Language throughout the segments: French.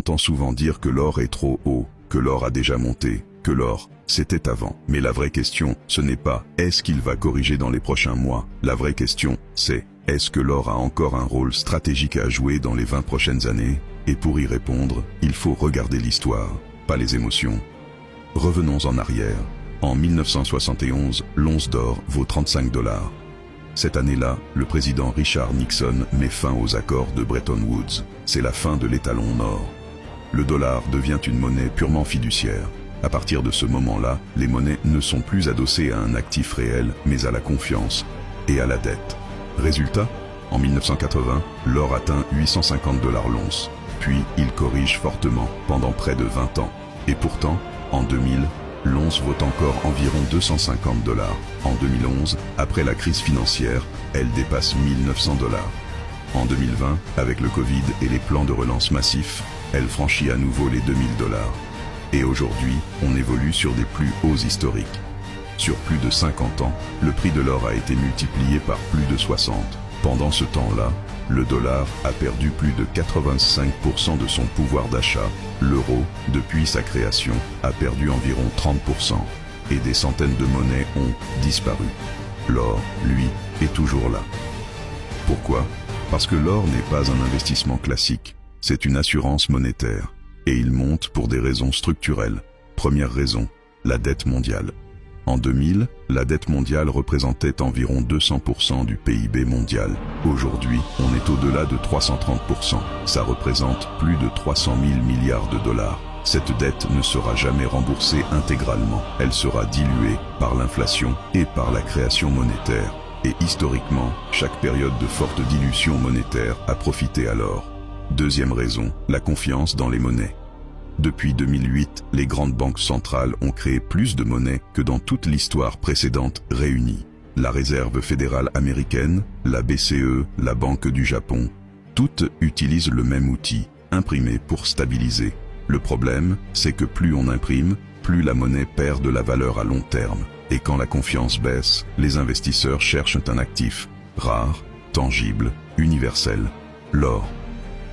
entend souvent dire que l'or est trop haut, que l'or a déjà monté, que l'or, c'était avant. Mais la vraie question, ce n'est pas « est-ce qu'il va corriger dans les prochains mois ?» La vraie question, c'est « est-ce que l'or a encore un rôle stratégique à jouer dans les 20 prochaines années ?» Et pour y répondre, il faut regarder l'histoire, pas les émotions. Revenons en arrière. En 1971, l'once d'or vaut 35 $. Cette année-là, le président Richard Nixon met fin aux accords de Bretton Woods. C'est la fin de l'étalon or. Le dollar devient une monnaie purement fiduciaire. À partir de ce moment-là, les monnaies ne sont plus adossées à un actif réel, mais à la confiance et à la dette. Résultat, en 1980, l'or atteint 850 $ l'once. Puis, il corrige fortement pendant près de 20 ans. Et pourtant, en 2000, l'once vaut encore environ 250 $. En 2011, après la crise financière, elle dépasse 1900 $. En 2020, avec le Covid et les plans de relance massifs, elle franchit à nouveau les 2000 $. Et aujourd'hui, on évolue sur des plus hauts historiques. Sur plus de 50 ans, le prix de l'or a été multiplié par plus de 60. Pendant ce temps-là, le dollar a perdu plus de 85% de son pouvoir d'achat. L'euro, depuis sa création, a perdu environ 30%. Et des centaines de monnaies ont disparu. L'or, lui, est toujours là. Pourquoi ? Parce que l'or n'est pas un investissement classique, c'est une assurance monétaire. Et il monte pour des raisons structurelles. Première raison, la dette mondiale. En 2000, la dette mondiale représentait environ 200% du PIB mondial. Aujourd'hui, on est au-delà de 330%. Ça représente plus de 300 000 milliards de $. Cette dette ne sera jamais remboursée intégralement. Elle sera diluée par l'inflation et par la création monétaire. Et historiquement, chaque période de forte dilution monétaire a profité à l'or. Deuxième raison, la confiance dans les monnaies. Depuis 2008, les grandes banques centrales ont créé plus de monnaies que dans toute l'histoire précédente réunie. La Réserve fédérale américaine, la BCE, la Banque du Japon, toutes utilisent le même outil, imprimer pour stabiliser. Le problème, c'est que plus on imprime, plus la monnaie perd de la valeur à long terme. Et quand la confiance baisse, les investisseurs cherchent un actif rare, tangible, universel, l'or.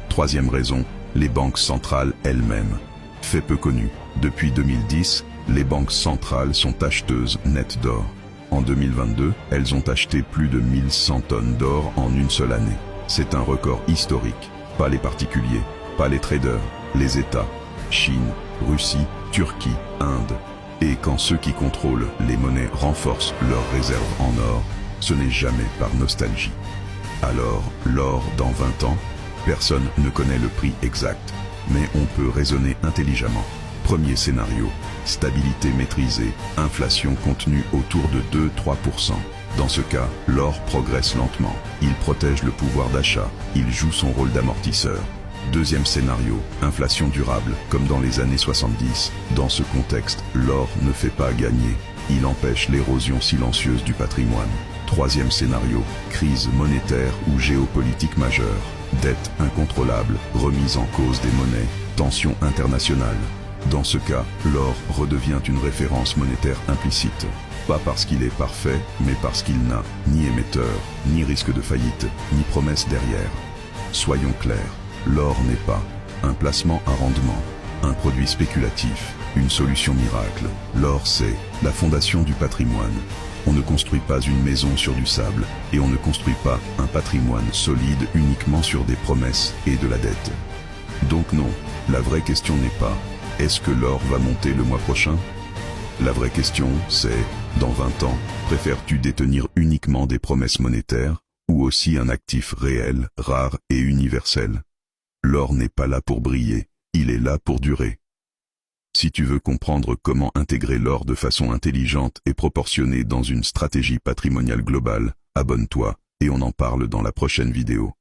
Troisième raison, les banques centrales elles-mêmes. Fait peu connu, depuis 2010, les banques centrales sont acheteuses nettes d'or. En 2022, elles ont acheté plus de 1100 tonnes d'or en une seule année. C'est un record historique. Pas les particuliers, pas les traders, les États, Chine, Russie, Turquie, Inde. Et quand ceux qui contrôlent les monnaies renforcent leurs réserves en or, ce n'est jamais par nostalgie. Alors, l'or dans 20 ans, personne ne connaît le prix exact, mais on peut raisonner intelligemment. Premier scénario, stabilité maîtrisée, inflation contenue autour de 2-3%. Dans ce cas, l'or progresse lentement, il protège le pouvoir d'achat, il joue son rôle d'amortisseur. Deuxième scénario, inflation durable, comme dans les années 70. Dans ce contexte, l'or ne fait pas gagner, il empêche l'érosion silencieuse du patrimoine. Troisième scénario, crise monétaire ou géopolitique majeure. Dette incontrôlable, remise en cause des monnaies, tensions internationales. Dans ce cas, l'or redevient une référence monétaire implicite. Pas parce qu'il est parfait, mais parce qu'il n'a ni émetteur, ni risque de faillite, ni promesse derrière. Soyons clairs, l'or n'est pas un placement à rendement, un produit spéculatif, une solution miracle. L'or, c'est la fondation du patrimoine. On ne construit pas une maison sur du sable, et on ne construit pas un patrimoine solide uniquement sur des promesses et de la dette. Donc non, la vraie question n'est pas « est-ce que l'or va monter le mois prochain ?» La vraie question, c'est « dans 20 ans, préfères-tu détenir uniquement des promesses monétaires, ou aussi un actif réel, rare et universel ?» L'or n'est pas là pour briller, il est là pour durer. Si tu veux comprendre comment intégrer l'or de façon intelligente et proportionnée dans une stratégie patrimoniale globale, abonne-toi et on en parle dans la prochaine vidéo.